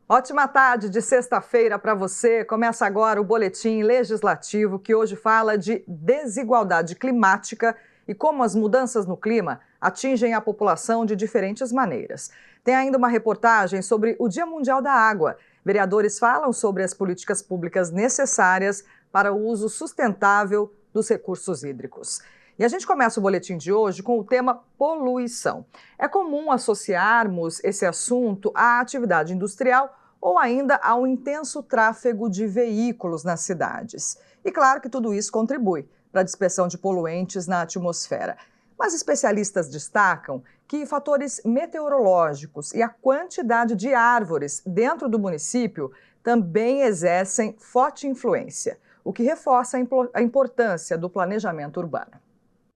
Ótima tarde de sexta-feira para você. Começa agora o Boletim Legislativo, que hoje fala de desigualdade climática e como as mudanças no clima atingem a população de diferentes maneiras. Tem ainda uma reportagem sobre o Dia Mundial da Água. Vereadores falam sobre as políticas públicas necessárias para o uso sustentável dos recursos hídricos. E a gente começa o boletim de hoje com o tema poluição. É comum associarmos esse assunto à atividade industrial ou ainda ao intenso tráfego de veículos nas cidades. E claro que tudo isso contribui para a dispersão de poluentes na atmosfera. Mas especialistas destacam que fatores meteorológicos e a quantidade de árvores dentro do município também exercem forte influência, o que reforça a importância do planejamento urbano.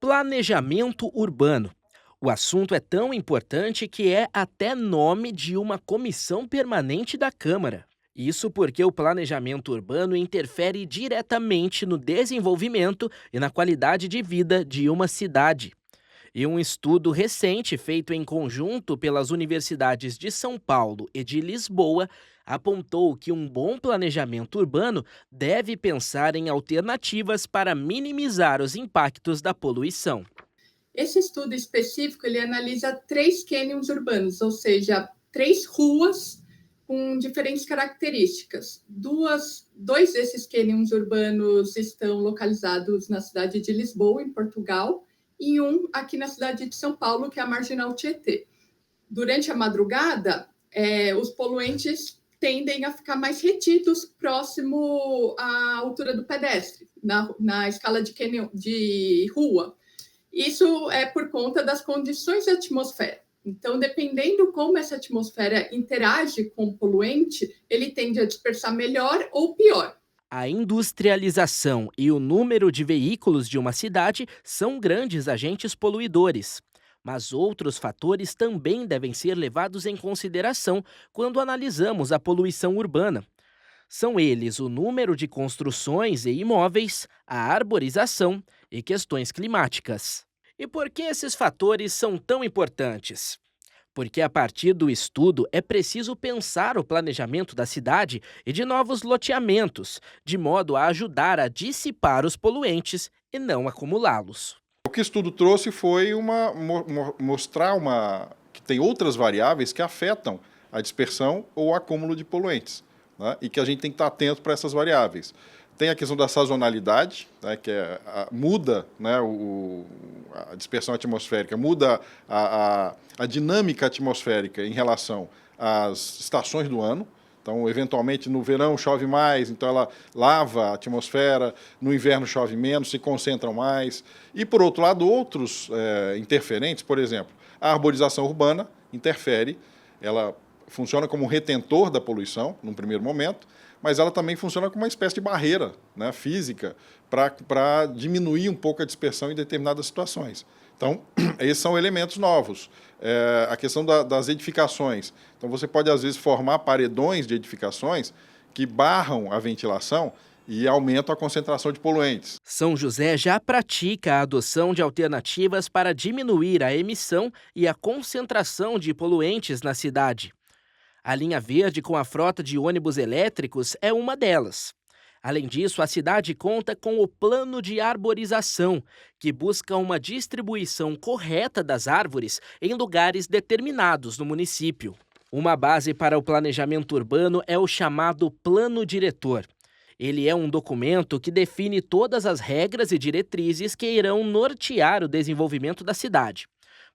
Planejamento urbano. O assunto é tão importante que é até nome de uma comissão permanente da Câmara. Isso porque o planejamento urbano interfere diretamente no desenvolvimento e na qualidade de vida de uma cidade. E um estudo recente feito em conjunto pelas universidades de São Paulo e de Lisboa apontou que um bom planejamento urbano deve pensar em alternativas para minimizar os impactos da poluição. Esse estudo específico ele analisa 3 cânions urbanos, ou seja, 3 ruas com diferentes características. Dois desses cânions urbanos estão localizados na cidade de Lisboa, em Portugal, e um aqui na cidade de São Paulo, que é a Marginal Tietê. Durante a madrugada, os poluentes tendem a ficar mais retidos próximo à altura do pedestre, na escala de rua. Isso é por conta das condições da atmosfera. Então, dependendo como essa atmosfera interage com o poluente, ele tende a dispersar melhor ou pior. A industrialização e o número de veículos de uma cidade são grandes agentes poluidores. Mas outros fatores também devem ser levados em consideração quando analisamos a poluição urbana. São eles o número de construções e imóveis, a arborização e questões climáticas. E por que esses fatores são tão importantes? Porque a partir do estudo é preciso pensar o planejamento da cidade e de novos loteamentos, de modo a ajudar a dissipar os poluentes e não acumulá-los. O que o estudo trouxe foi mostrar que tem outras variáveis que afetam a dispersão ou o acúmulo de poluentes, né? E que a gente tem que estar atento para essas variáveis. Tem a questão da sazonalidade, né, que muda, né, a dispersão atmosférica, muda a dinâmica atmosférica em relação às estações do ano. Então, eventualmente, no verão chove mais, então ela lava a atmosfera, no inverno chove menos, se concentram mais. E, por outro lado, outros interferentes, por exemplo, a arborização urbana interfere, ela funciona como um retentor da poluição, num primeiro momento, mas ela também funciona como uma espécie de barreira, né, física para diminuir um pouco a dispersão em determinadas situações. Então, esses são elementos novos. A questão das edificações. Então, você pode, às vezes, formar paredões de edificações que barram a ventilação e aumentam a concentração de poluentes. São José já pratica a adoção de alternativas para diminuir a emissão e a concentração de poluentes na cidade. A linha verde com a frota de ônibus elétricos é uma delas. Além disso, a cidade conta com o plano de arborização, que busca uma distribuição correta das árvores em lugares determinados no município. Uma base para o planejamento urbano é o chamado Plano Diretor. Ele é um documento que define todas as regras e diretrizes que irão nortear o desenvolvimento da cidade.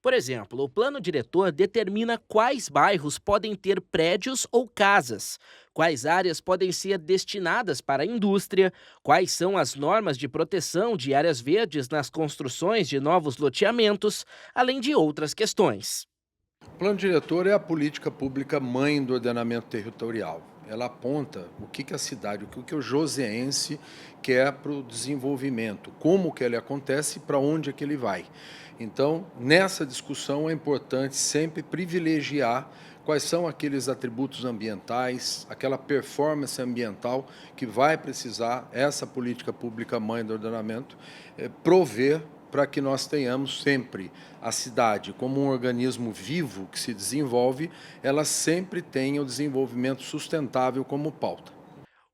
Por exemplo, o plano diretor determina quais bairros podem ter prédios ou casas, quais áreas podem ser destinadas para a indústria, quais são as normas de proteção de áreas verdes nas construções de novos loteamentos, além de outras questões. O plano diretor é a política pública mãe do ordenamento territorial. Ela aponta o que a cidade, o que o joseense quer para o desenvolvimento, como que ele acontece e para onde é que ele vai. Então, nessa discussão é importante sempre privilegiar quais são aqueles atributos ambientais, aquela performance ambiental que vai precisar essa política pública mãe do ordenamento prover para que nós tenhamos sempre a cidade como um organismo vivo que se desenvolve, ela sempre tenha o desenvolvimento sustentável como pauta.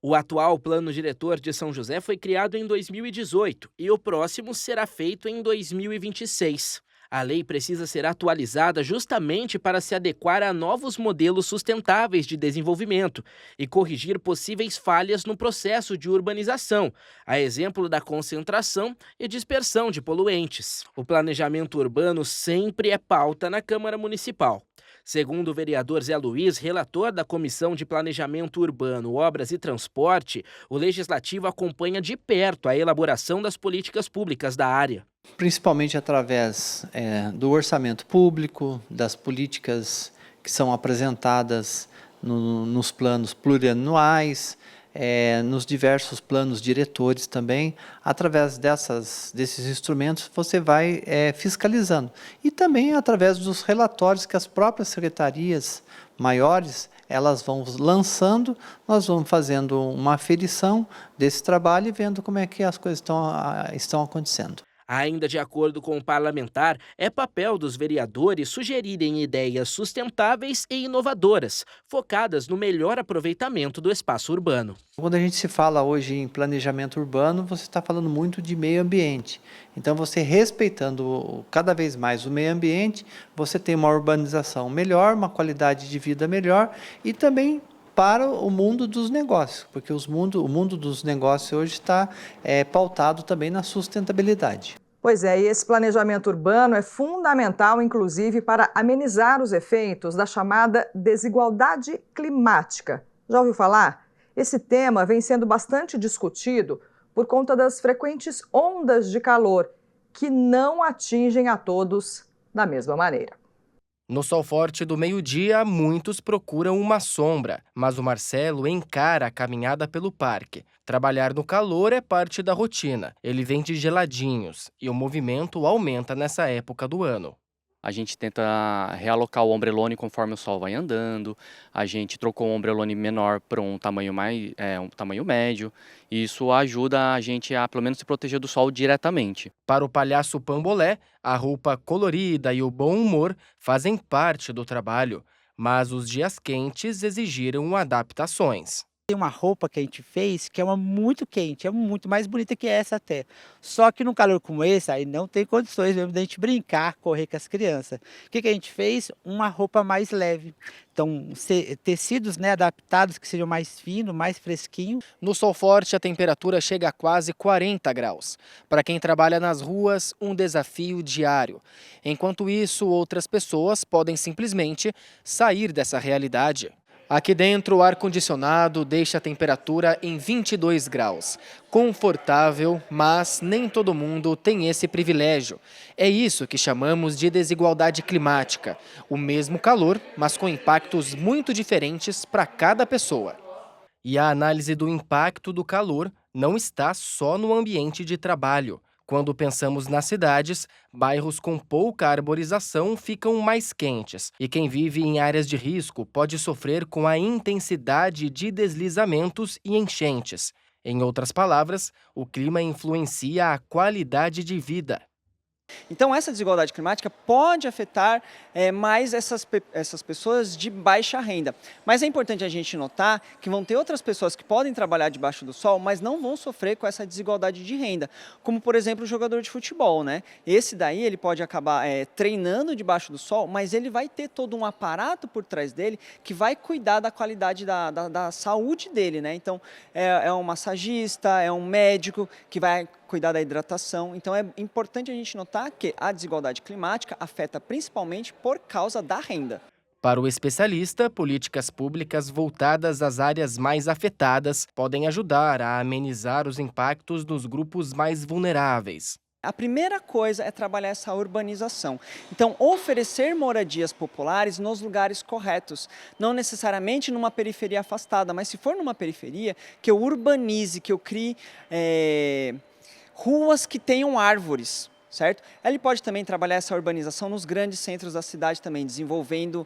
O atual Plano Diretor de São José foi criado em 2018 e o próximo será feito em 2026. A lei precisa ser atualizada justamente para se adequar a novos modelos sustentáveis de desenvolvimento e corrigir possíveis falhas no processo de urbanização, a exemplo da concentração e dispersão de poluentes. O planejamento urbano sempre é pauta na Câmara Municipal. Segundo o vereador Zé Luiz, relator da Comissão de Planejamento Urbano, Obras e Transporte, o Legislativo acompanha de perto a elaboração das políticas públicas da área. Principalmente através do orçamento público, das políticas que são apresentadas nos planos plurianuais, nos diversos planos diretores também. Através desses instrumentos você vai fiscalizando. E também através dos relatórios que as próprias secretarias maiores elas vão lançando, nós vamos fazendo uma aferição desse trabalho e vendo como é que as coisas estão acontecendo. Ainda de acordo com o parlamentar, é papel dos vereadores sugerirem ideias sustentáveis e inovadoras, focadas no melhor aproveitamento do espaço urbano. Quando a gente se fala hoje em planejamento urbano, você está falando muito de meio ambiente. Então, você respeitando cada vez mais o meio ambiente, você tem uma urbanização melhor, uma qualidade de vida melhor e também para o mundo dos negócios, porque o mundo dos negócios hoje está pautado também na sustentabilidade. Pois é, e esse planejamento urbano é fundamental, inclusive, para amenizar os efeitos da chamada desigualdade climática. Já ouviu falar? Esse tema vem sendo bastante discutido por conta das frequentes ondas de calor, que não atingem a todos da mesma maneira. No sol forte do meio-dia, muitos procuram uma sombra, mas o Marcelo encara a caminhada pelo parque. Trabalhar no calor é parte da rotina. Ele vende geladinhos e o movimento aumenta nessa época do ano. A gente tenta realocar o ombrelone conforme o sol vai andando. A gente trocou o ombrelone menor para um tamanho médio. E isso ajuda a gente a, pelo menos, se proteger do sol diretamente. Para o palhaço Pambolé, a roupa colorida e o bom humor fazem parte do trabalho, mas os dias quentes exigiram adaptações. Tem uma roupa que a gente fez que é muito quente, é muito mais bonita que essa até. Só que num calor como esse, aí não tem condições mesmo da gente brincar, correr com as crianças. O que a gente fez? Uma roupa mais leve. Então, tecidos adaptados que sejam mais finos, mais fresquinhos. No sol forte, a temperatura chega a quase 40 graus. Para quem trabalha nas ruas, um desafio diário. Enquanto isso, outras pessoas podem simplesmente sair dessa realidade. Aqui dentro, o ar-condicionado deixa a temperatura em 22 graus. Confortável, mas nem todo mundo tem esse privilégio. É isso que chamamos de desigualdade climática. O mesmo calor, mas com impactos muito diferentes para cada pessoa. E a análise do impacto do calor não está só no ambiente de trabalho. Quando pensamos nas cidades, bairros com pouca arborização ficam mais quentes e quem vive em áreas de risco pode sofrer com a intensidade de deslizamentos e enchentes. Em outras palavras, o clima influencia a qualidade de vida. Então, essa desigualdade climática pode afetar mais essas pessoas de baixa renda. Mas é importante a gente notar que vão ter outras pessoas que podem trabalhar debaixo do sol, mas não vão sofrer com essa desigualdade de renda. Como, por exemplo, o jogador de futebol, né? Esse daí, ele pode acabar treinando debaixo do sol, mas ele vai ter todo um aparato por trás dele que vai cuidar da qualidade da saúde dele, né? Então, é um massagista, é um médico que vai cuidar da hidratação. Então, é importante a gente notar que a desigualdade climática afeta principalmente por causa da renda. Para o especialista, políticas públicas voltadas às áreas mais afetadas podem ajudar a amenizar os impactos dos grupos mais vulneráveis. A primeira coisa é trabalhar essa urbanização. Então, oferecer moradias populares nos lugares corretos. Não necessariamente numa periferia afastada, mas se for numa periferia, que eu urbanize, que eu crie ruas que tenham árvores. certo? Ele pode também trabalhar essa urbanização nos grandes centros da cidade também, desenvolvendo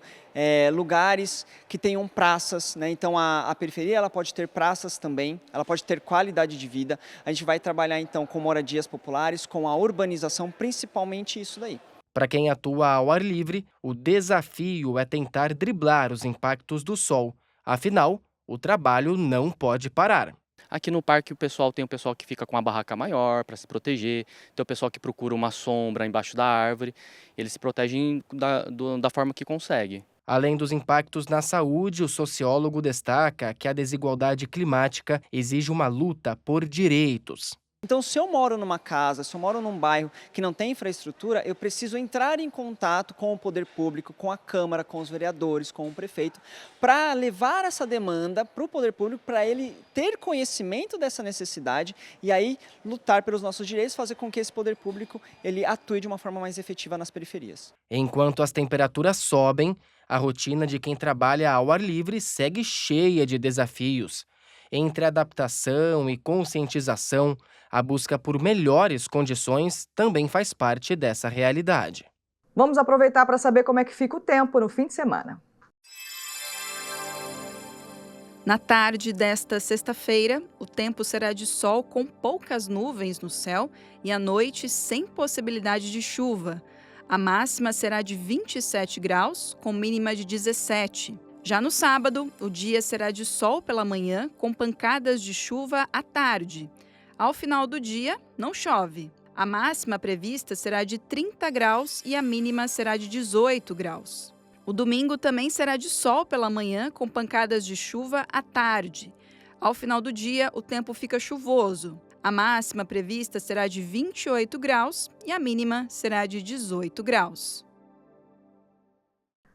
lugares que tenham praças, né? Então a periferia ela pode ter praças também, ela pode ter qualidade de vida. A gente vai trabalhar então com moradias populares, com a urbanização, principalmente isso daí. Para quem atua ao ar livre, o desafio é tentar driblar os impactos do sol. Afinal, o trabalho não pode parar. Aqui no parque tem o pessoal que fica com uma barraca maior para se proteger, tem o pessoal que procura uma sombra embaixo da árvore, eles se protegem da forma que consegue. Além dos impactos na saúde, o sociólogo destaca que a desigualdade climática exige uma luta por direitos. Então, se eu moro numa casa, se eu moro num bairro que não tem infraestrutura, eu preciso entrar em contato com o poder público, com a Câmara, com os vereadores, com o prefeito, para levar essa demanda para o poder público, para ele ter conhecimento dessa necessidade e aí lutar pelos nossos direitos, fazer com que esse poder público ele atue de uma forma mais efetiva nas periferias. Enquanto as temperaturas sobem, a rotina de quem trabalha ao ar livre segue cheia de desafios. Entre adaptação e conscientização, a busca por melhores condições também faz parte dessa realidade. Vamos aproveitar para saber como é que fica o tempo no fim de semana. Na tarde desta sexta-feira, o tempo será de sol com poucas nuvens no céu e à noite sem possibilidade de chuva. A máxima será de 27 graus, com mínima de 17. Já no sábado, o dia será de sol pela manhã, com pancadas de chuva à tarde. Ao final do dia, não chove. A máxima prevista será de 30 graus e a mínima será de 18 graus. O domingo também será de sol pela manhã, com pancadas de chuva à tarde. Ao final do dia, o tempo fica chuvoso. A máxima prevista será de 28 graus e a mínima será de 18 graus.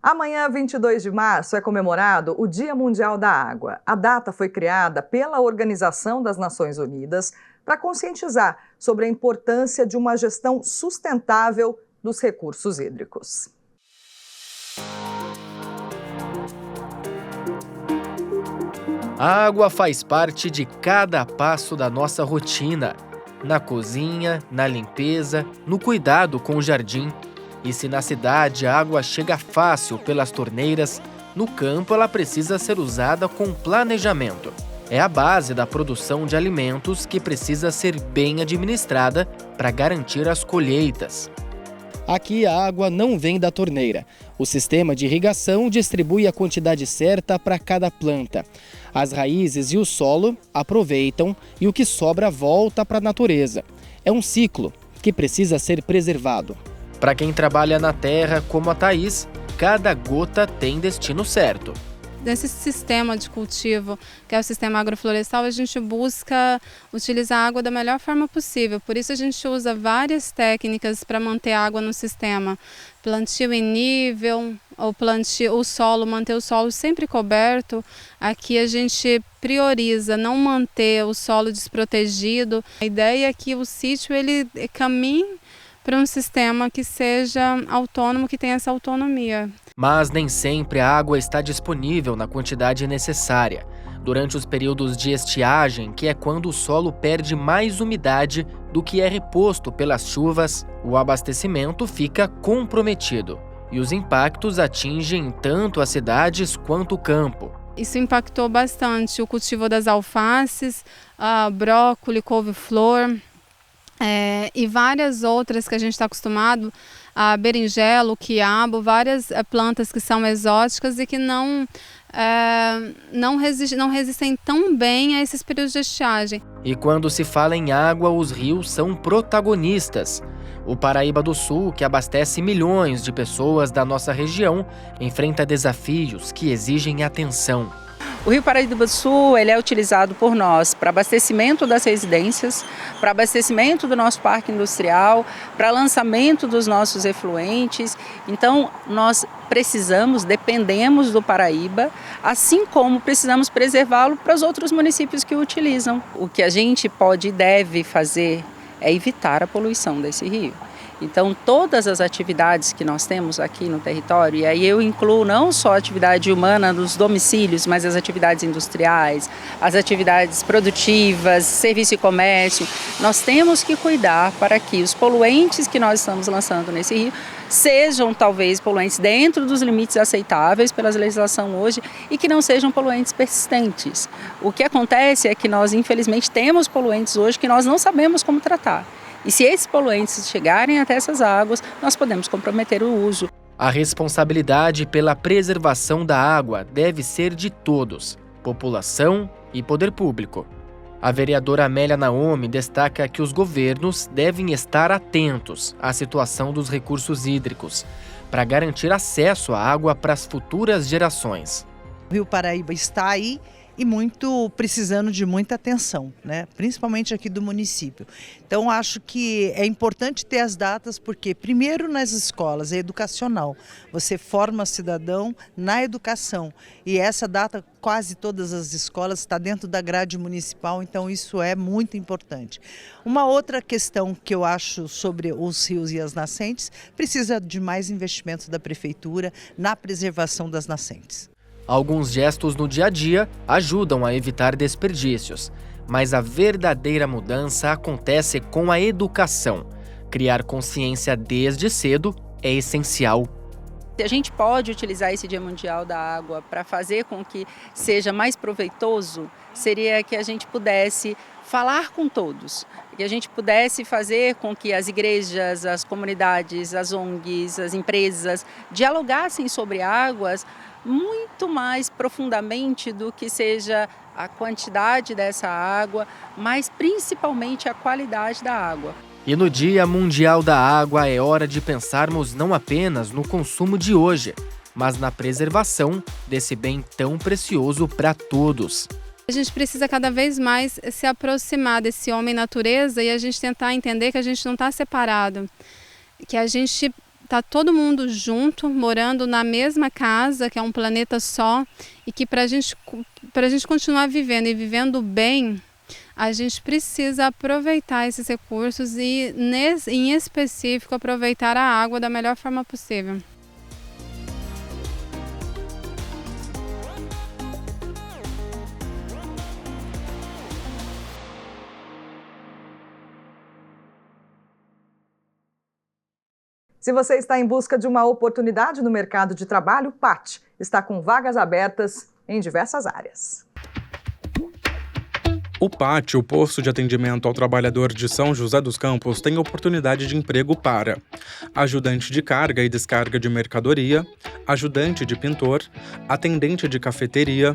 Amanhã, 22 de março, é comemorado o Dia Mundial da Água. A data foi criada pela Organização das Nações Unidas para conscientizar sobre a importância de uma gestão sustentável dos recursos hídricos. A água faz parte de cada passo da nossa rotina. Na cozinha, na limpeza, no cuidado com o jardim. E se na cidade a água chega fácil pelas torneiras, no campo ela precisa ser usada com planejamento. É a base da produção de alimentos que precisa ser bem administrada para garantir as colheitas. Aqui a água não vem da torneira. O sistema de irrigação distribui a quantidade certa para cada planta. As raízes e o solo aproveitam e o que sobra volta para a natureza. É um ciclo que precisa ser preservado. Para quem trabalha na terra, como a Thaís, cada gota tem destino certo. Nesse sistema de cultivo, que é o sistema agroflorestal, a gente busca utilizar a água da melhor forma possível. Por isso a gente usa várias técnicas para manter a água no sistema. Plantio em nível, manter o solo sempre coberto. Aqui a gente prioriza não manter o solo desprotegido. A ideia é que o sítio ele caminhe para um sistema que seja autônomo, que tenha essa autonomia. Mas nem sempre a água está disponível na quantidade necessária. Durante os períodos de estiagem, que é quando o solo perde mais umidade do que é reposto pelas chuvas, o abastecimento fica comprometido. E os impactos atingem tanto as cidades quanto o campo. Isso impactou bastante o cultivo das alfaces, brócolis, couve-flor, e várias outras que a gente está acostumado, a berinjela, o quiabo, várias plantas que são exóticas e que não resistem tão bem a esses períodos de estiagem. E quando se fala em água, os rios são protagonistas. O Paraíba do Sul, que abastece milhões de pessoas da nossa região, enfrenta desafios que exigem atenção. O Rio Paraíba do Sul ele é utilizado por nós para abastecimento das residências, para abastecimento do nosso parque industrial, para lançamento dos nossos efluentes. Então, nós dependemos do Paraíba, assim como precisamos preservá-lo para os outros municípios que o utilizam. O que a gente pode e deve fazer é evitar a poluição desse rio. Então, todas as atividades que nós temos aqui no território, e aí eu incluo não só a atividade humana nos domicílios, mas as atividades industriais, as atividades produtivas, serviço e comércio, nós temos que cuidar para que os poluentes que nós estamos lançando nesse rio sejam talvez poluentes dentro dos limites aceitáveis pela legislação hoje e que não sejam poluentes persistentes. O que acontece é que nós, infelizmente, temos poluentes hoje que nós não sabemos como tratar. E se esses poluentes chegarem até essas águas, nós podemos comprometer o uso. A responsabilidade pela preservação da água deve ser de todos, população e poder público. A vereadora Amélia Naomi destaca que os governos devem estar atentos à situação dos recursos hídricos para garantir acesso à água para as futuras gerações. O Rio Paraíba está aí e precisando de muita atenção, né? Principalmente aqui do município. Então acho que é importante ter as datas porque primeiro nas escolas é educacional, você forma cidadão na educação e essa data quase todas as escolas está dentro da grade municipal, então isso é muito importante. Uma outra questão que eu acho sobre os rios e as nascentes, precisa de mais investimentos da prefeitura na preservação das nascentes. Alguns gestos no dia a dia ajudam a evitar desperdícios, mas a verdadeira mudança acontece com a educação. Criar consciência desde cedo é essencial. Se a gente pode utilizar esse Dia Mundial da Água para fazer com que seja mais proveitoso, seria que a gente pudesse falar com todos, que a gente pudesse fazer com que as igrejas, as comunidades, as ONGs, as empresas dialogassem sobre águas muito mais profundamente do que seja a quantidade dessa água, mas principalmente a qualidade da água. E no Dia Mundial da Água é hora de pensarmos não apenas no consumo de hoje, mas na preservação desse bem tão precioso para todos. A gente precisa cada vez mais se aproximar desse homem natureza e a gente tentar entender que a gente não está separado, que a gente está todo mundo junto, morando na mesma casa, que é um planeta só, e que para a gente continuar vivendo e vivendo bem, a gente precisa aproveitar esses recursos e, em específico, aproveitar a água da melhor forma possível. Se você está em busca de uma oportunidade no mercado de trabalho, PAT está com vagas abertas em diversas áreas. O PAT, o Posto de Atendimento ao Trabalhador de São José dos Campos, tem oportunidade de emprego para ajudante de carga e descarga de mercadoria, ajudante de pintor, atendente de cafeteria,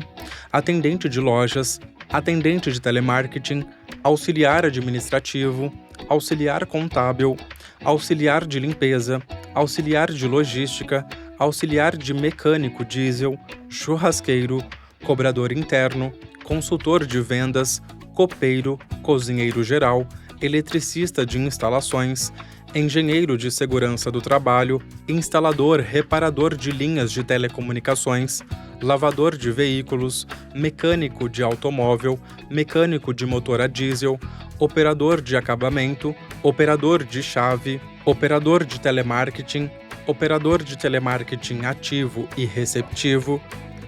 atendente de lojas, atendente de telemarketing, auxiliar administrativo, auxiliar contábil, auxiliar de limpeza, auxiliar de logística, auxiliar de mecânico diesel, churrasqueiro, cobrador interno, consultor de vendas, copeiro, cozinheiro geral, eletricista de instalações, engenheiro de segurança do trabalho, instalador, reparador de linhas de telecomunicações, lavador de veículos, mecânico de automóvel, mecânico de motor a diesel, operador de acabamento, operador de chave, operador de telemarketing ativo e receptivo,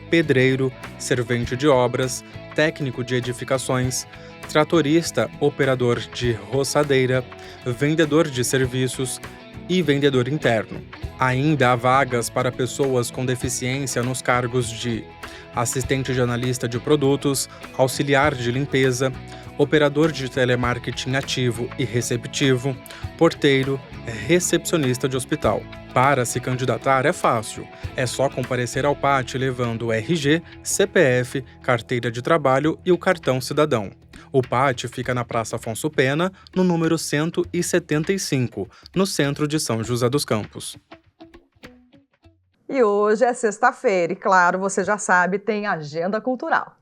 pedreiro, servente de obras, técnico de edificações, tratorista, operador de roçadeira, vendedor de serviços e vendedor interno. Ainda há vagas para pessoas com deficiência nos cargos de assistente de analista de produtos, auxiliar de limpeza, operador de telemarketing ativo e receptivo, porteiro, recepcionista de hospital. Para se candidatar é fácil, é só comparecer ao PAT levando o RG, CPF, carteira de trabalho e o cartão cidadão. O PAT fica na Praça Afonso Pena, no número 175, no centro de São José dos Campos. E hoje é sexta-feira e, claro, você já sabe, tem agenda cultural.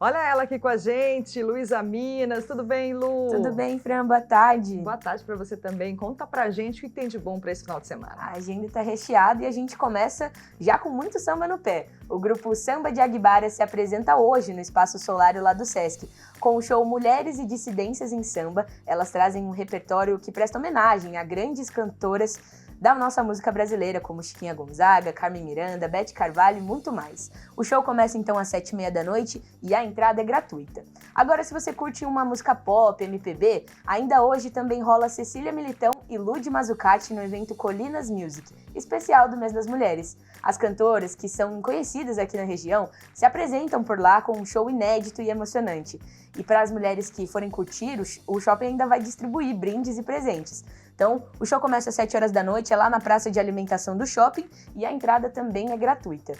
Olha ela aqui com a gente, Luísa Minas. Tudo bem, Lu? Tudo bem, Fran? Boa tarde. Boa tarde para você também. Conta pra gente o que tem de bom para esse final de semana. A agenda está recheada e a gente começa já com muito samba no pé. O grupo Samba de Aguibara se apresenta hoje no Espaço Solário lá do Sesc. Com o show Mulheres e Dissidências em Samba, elas trazem um repertório que presta homenagem a grandes cantoras da nossa música brasileira, como Chiquinha Gonzaga, Carmen Miranda, Beth Carvalho e muito mais. O show começa então às 7h30 da noite e a entrada é gratuita. Agora, se você curte uma música pop, MPB, ainda hoje também rola Cecília Militão e Lud Mazzucati no evento Colinas Music, especial do Mês das Mulheres. As cantoras, que são conhecidas aqui na região, se apresentam por lá com um show inédito e emocionante. E para as mulheres que forem curtir, o shopping ainda vai distribuir brindes e presentes. Então, o show começa às 7 horas da noite, é lá na praça de alimentação do shopping e a entrada também é gratuita.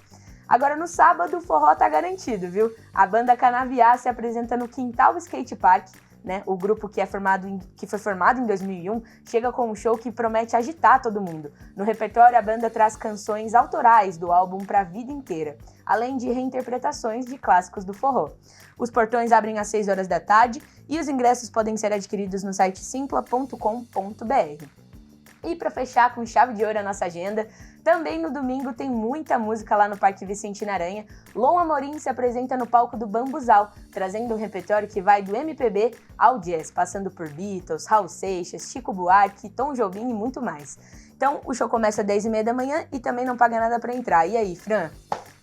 Agora, no sábado, o forró tá garantido, viu? A banda Canaviá se apresenta no Quintal Skate Park, né? O grupo que foi formado em 2001 chega com um show que promete agitar todo mundo. No repertório, a banda traz canções autorais do álbum Pra Vida Inteira, além de reinterpretações de clássicos do forró. Os portões abrem às 6 horas da tarde e os ingressos podem ser adquiridos no site simpla.com.br. E para fechar com chave de ouro a nossa agenda, também no domingo tem muita música lá no Parque Vicentino Aranha. Lon Amorim se apresenta no palco do Bambuzal, trazendo um repertório que vai do MPB ao jazz, passando por Beatles, Raul Seixas, Chico Buarque, Tom Jobim e muito mais. Então, o show começa às 10h30 da manhã e também não paga nada para entrar. E aí, Fran?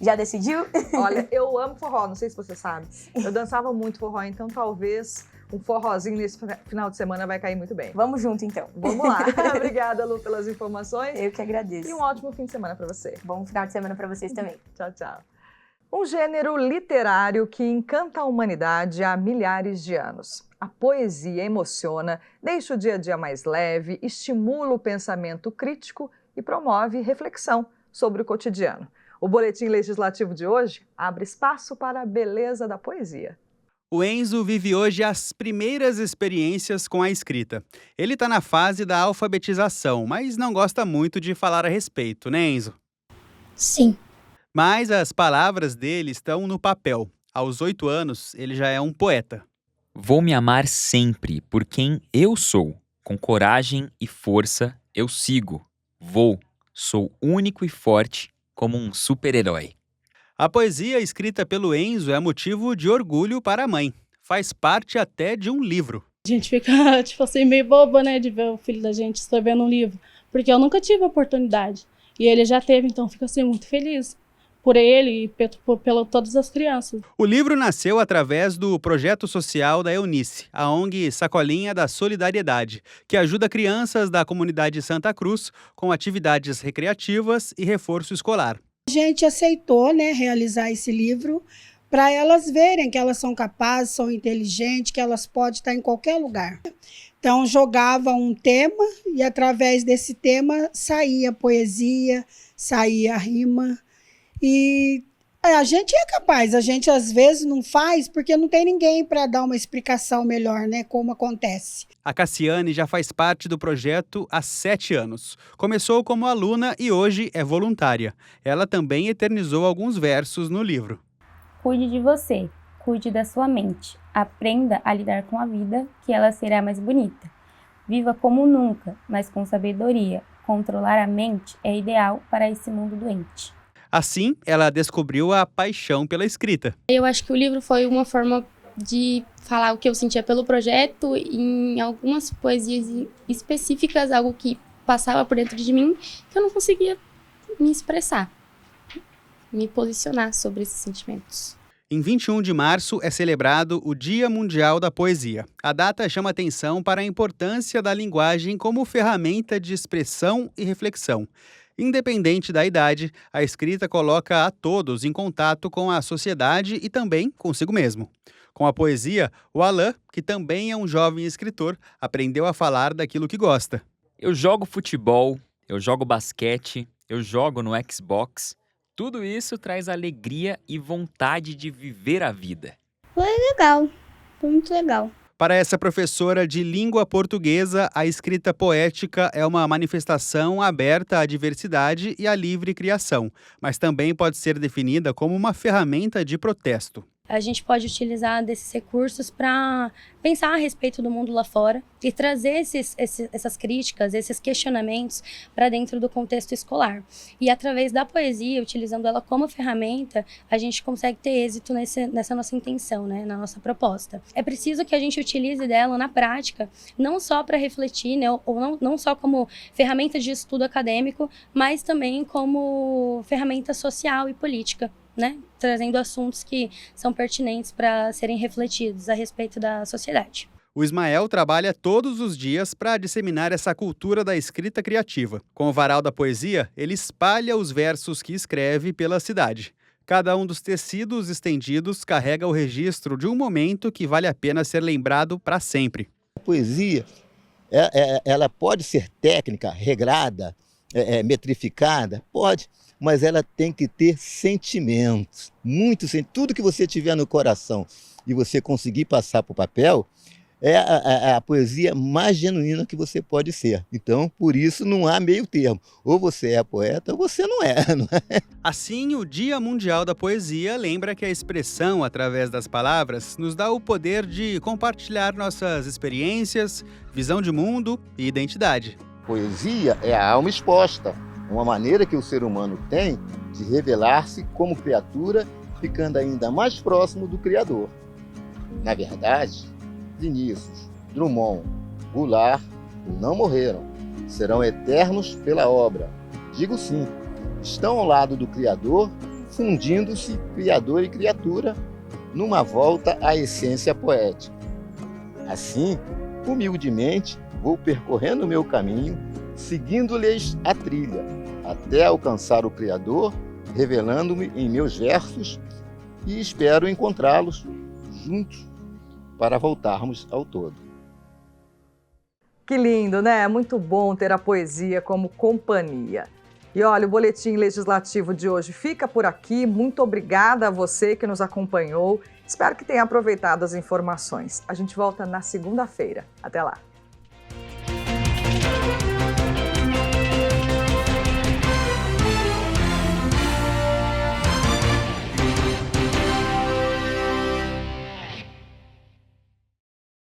Já decidiu? Olha, eu amo forró, não sei se você sabe. Eu dançava muito forró, então talvez um forrozinho nesse final de semana vai cair muito bem. Vamos junto, então. Vamos lá. Obrigada, Lu, pelas informações. Eu que agradeço. E um ótimo fim de semana para você. Bom final de semana para vocês também. Tchau, tchau. Um gênero literário que encanta a humanidade há milhares de anos. A poesia emociona, deixa o dia a dia mais leve, estimula o pensamento crítico e promove reflexão sobre o cotidiano. O Boletim Legislativo de hoje abre espaço para a beleza da poesia. O Enzo vive hoje as primeiras experiências com a escrita. Ele está na fase da alfabetização, mas não gosta muito de falar a respeito, né, Enzo? Sim. Mas as palavras dele estão no papel. Aos 8 anos, ele já é um poeta. Vou me amar sempre por quem eu sou. Com coragem e força, eu sigo. Sou único e forte como um super-herói. A poesia escrita pelo Enzo é motivo de orgulho para a mãe. Faz parte até de um livro. A gente fica, tipo assim, meio boba, né, de ver o filho da gente escrevendo um livro. Porque eu nunca tive a oportunidade. E ele já teve, então fico assim, muito feliz por ele e por todas as crianças. O livro nasceu através do projeto social da Eunice, a ONG Sacolinha da Solidariedade, que ajuda crianças da comunidade Santa Cruz com atividades recreativas e reforço escolar. A gente aceitou, né, realizar esse livro para elas verem que elas são capazes, são inteligentes, que elas podem estar em qualquer lugar. Então, jogava um tema e, através desse tema, saía poesia, saía rima. E a gente é capaz, a gente às vezes não faz porque não tem ninguém para dar uma explicação melhor, né, como acontece. A Cassiane já faz parte do projeto há 7 anos. Começou como aluna e hoje é voluntária. Ela também eternizou alguns versos no livro. Cuide de você, cuide da sua mente. Aprenda a lidar com a vida, que ela será mais bonita. Viva como nunca, mas com sabedoria. Controlar a mente é ideal para esse mundo doente. Assim, ela descobriu a paixão pela escrita. Eu acho que o livro foi uma forma de falar o que eu sentia pelo projeto em algumas poesias específicas, algo que passava por dentro de mim, que eu não conseguia me expressar, me posicionar sobre esses sentimentos. Em 21 de março é celebrado o Dia Mundial da Poesia. A data chama atenção para a importância da linguagem como ferramenta de expressão e reflexão. Independente da idade, a escrita coloca a todos em contato com a sociedade e também consigo mesmo. Com a poesia, o Alain, que também é um jovem escritor, aprendeu a falar daquilo que gosta. Eu jogo futebol, eu jogo basquete, eu jogo no Xbox. Tudo isso traz alegria e vontade de viver a vida. Foi legal, foi muito legal. Para essa professora de língua portuguesa, a escrita poética é uma manifestação aberta à diversidade e à livre criação, mas também pode ser definida como uma ferramenta de protesto. a gente pode utilizar desses recursos para pensar a respeito do mundo lá fora e trazer essas críticas, esses questionamentos para dentro do contexto escolar. E através da poesia, utilizando ela como ferramenta, a gente consegue ter êxito nessa nossa intenção, né, na nossa proposta. É preciso que a gente utilize dela na prática, não só para refletir, né, ou não só como ferramenta de estudo acadêmico, mas também como ferramenta social e política, né? Trazendo assuntos que são pertinentes para serem refletidos a respeito da sociedade. O Ismael trabalha todos os dias para disseminar essa cultura da escrita criativa. Com o varal da poesia, ele espalha os versos que escreve pela cidade. Cada um dos tecidos estendidos carrega o registro de um momento que vale a pena ser lembrado para sempre. A poesia, ela pode ser técnica, regrada, metrificada, pode, mas ela tem que ter sentimentos, tudo que você tiver no coração e você conseguir passar para o papel, é a poesia mais genuína que você pode ser. Então, por isso, não há meio termo. Ou você é poeta ou você não é. Assim, o Dia Mundial da Poesia lembra que a expressão através das palavras nos dá o poder de compartilhar nossas experiências, visão de mundo e identidade. Poesia é a alma exposta, uma maneira que o ser humano tem de revelar-se como criatura, ficando ainda mais próximo do Criador. Na verdade, Vinícius, Drummond, Goulart não morreram, serão eternos pela obra. Digo sim, estão ao lado do Criador, fundindo-se Criador e criatura, numa volta à essência poética. Assim, humildemente, vou percorrendo o meu caminho, seguindo-lhes a trilha, até alcançar o Criador, revelando-me em meus versos, e espero encontrá-los juntos para voltarmos ao todo. Que lindo, né? É muito bom ter a poesia como companhia. E olha, o Boletim Legislativo de hoje fica por aqui. Muito obrigada a você que nos acompanhou. Espero que tenha aproveitado as informações. A gente volta na segunda-feira. Até lá.